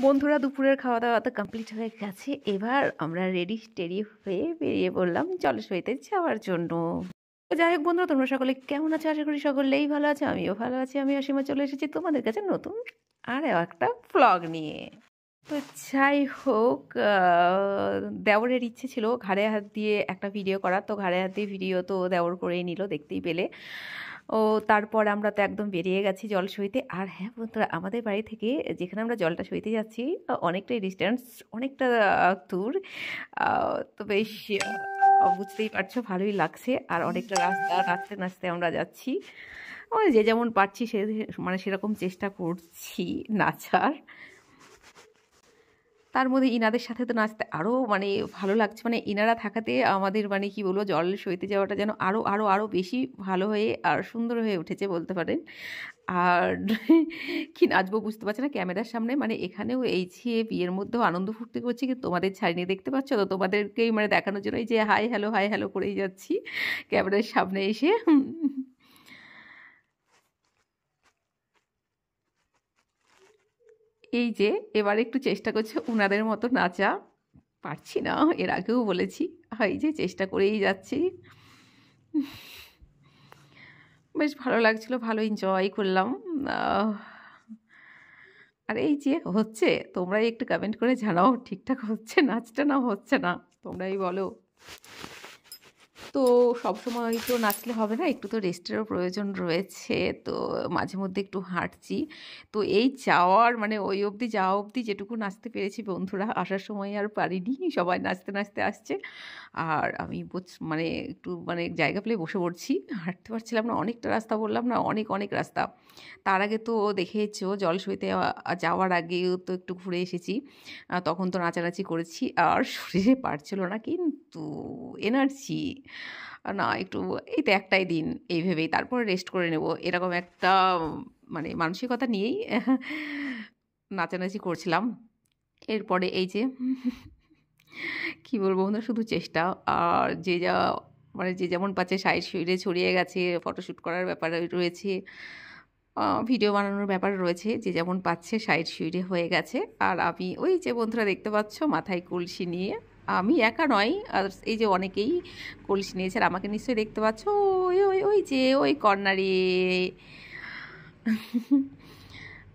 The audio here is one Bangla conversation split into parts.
বন্ধুরা দুপুরের খাওয়া দাওয়া তো কমপ্লিট হয়ে গেছে। এবার আমরা রেডি টেডি হয়ে বেরিয়ে পড়লাম জলসইতে যাওয়ার জন্য। তো যাই হোক বন্ধুরা, তোমরা সকলে কেমন আছো? আশা করি সকলেই ভালো আছে, আমিও ভালো আছি। আমি অসীমা চলে এসেছি তোমাদের কাছে নতুন আর একটা ভ্লগ নিয়ে। তো যাই হোক, দেওরের ইচ্ছে ছিল ঘাড়ে হাত দিয়ে একটা ভিডিও করার, তো ঘাড়ে হাত দিয়ে ভিডিও তো দেওর করেই নিল, দেখতেই পেলে। ও তারপর আমরা তো একদম বেরিয়ে গেছি জল সইতে। আর হ্যাঁ বন্ধুরা, আমাদের বাড়ি থেকে যেখানে আমরা জলটা সইতে যাচ্ছি অনেকটাই ডিস্টেন্স, অনেকটা দূর। তো বেশ বুঝতেই পারছো, ভালোই লাগছে। আর অনেকটা রাস্তা নাচতে নাচতে আমরা যাচ্ছি। ওই যে যেমন পারছি সে মানে সেরকম চেষ্টা করছি নাচার। তার মধ্যে ইনাদের সাথে তো নাচতে আরও মানে ভালো লাগছে, মানে ইনারা থাকাতে আমাদের মানে কি বলবো, জল সইতে যাওয়াটা যেন আরও আরও আরও বেশি ভালো হয়ে আর সুন্দর হয়ে উঠেছে বলতে পারেন। আর কি নাচবো বুঝতে পারছি না ক্যামেরার সামনে, মানে এখানেও এই যে বিয়ের মধ্যেও আনন্দ ফুর্তি করছি, কিন্তু তোমাদের ছাড়িয়ে দেখতে পাচ্ছ তো, তোমাদেরকেই মানে দেখানোর জন্য এই যে হাই হ্যালো করেই যাচ্ছি ক্যামেরার সামনে এসে। এই যে এবার একটু চেষ্টা করছে ওনাদের মতো নাচা, পারছি না, এর আগেও বলেছি। এই যে চেষ্টা করেই যাচ্ছি। বেশ ভালো লাগছিল, ভালো এনজয় করলাম। আহ, আর এই যে হচ্ছে, তোমরাই একটু কমেন্ট করে জানাও ঠিকঠাক হচ্ছে নাচটা না হচ্ছে না, তোমরাই বলো। তো সবসময় তো নাচলে হবে না, একটু তো রেস্টেরও প্রয়োজন রয়েছে। তো মাঝে মধ্যে একটু হাঁটছি। তো এই যাওয়ার মানে ওই অবধি যাওয়া অবধি যেটুকু নাচতে পেরেছি বন্ধুরা, আসার সময় আর পারিনি, সবাই নাচতে নাচতে আসছে। আর আমি মানে একটু মানে জায়গা পেলে বসে পড়ছি, হাঁটতে পারছিলাম না, অনেকটা রাস্তা বললাম না, অনেক অনেক রাস্তা। তার আগে তো দেখেছো জল সইতে যাওয়ার আগেও তো একটু ঘুরে এসেছি, তখন তো নাচানাচি করেছি আর শরীরে পারছিল না, কিন্তু এনার্জি না একটু, এই তো একটাই দিন এই ভেবেই তারপর রেস্ট করে নেব, এরকম একটা মানে মানসিকতা নিয়েই নাচানাচি করছিলাম। এরপরে এই যে কি বলবো বন্ধুরা, শুধু চেষ্টা। আর যে যা মানে যে যেমন পাচ্ছে সাইড সুইডে ছড়িয়ে গেছে, ফটোশ্যুট করার ব্যাপার রয়েছে, ভিডিও বানানোর ব্যাপার রয়েছে, যে যেমন পাচ্ছে সাইড সুইডে হয়ে গেছে। আর আমি ওই যে বন্ধুরা দেখতে পাচ্ছ মাথায় কলসি নিয়ে, আমি একা নয়, আর এই যে অনেকেই কলসি নিয়েছে। আর আমাকে নিশ্চয়ই দেখতে পাচ্ছ ওই ওই ওই যে ওই কর্নারে।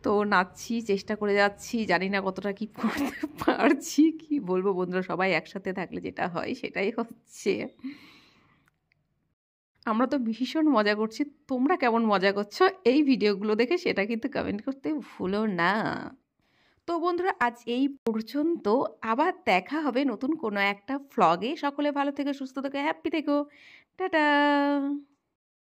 তো নাচছি, চেষ্টা করে যাচ্ছি, জানি না কতটা কি করতে পারছি। কি বলবো বন্ধুরা, সবাই একসাথে থাকলে যেটা হয় সেটাই হচ্ছে। আমরা তো ভীষণ মজা করছি, তোমরা কেমন মজা করছো এই ভিডিওগুলো দেখে সেটা কিন্তু কমেন্ট করতে ভুলো না। তো বন্ধুরা আজ এই পর্যন্ত, আবার দেখা হবে নতুন কোনো একটা ভ্লগে। সকলে ভালো থেকো, সুস্থ থেকো, হ্যাপি থেকো, টাটা।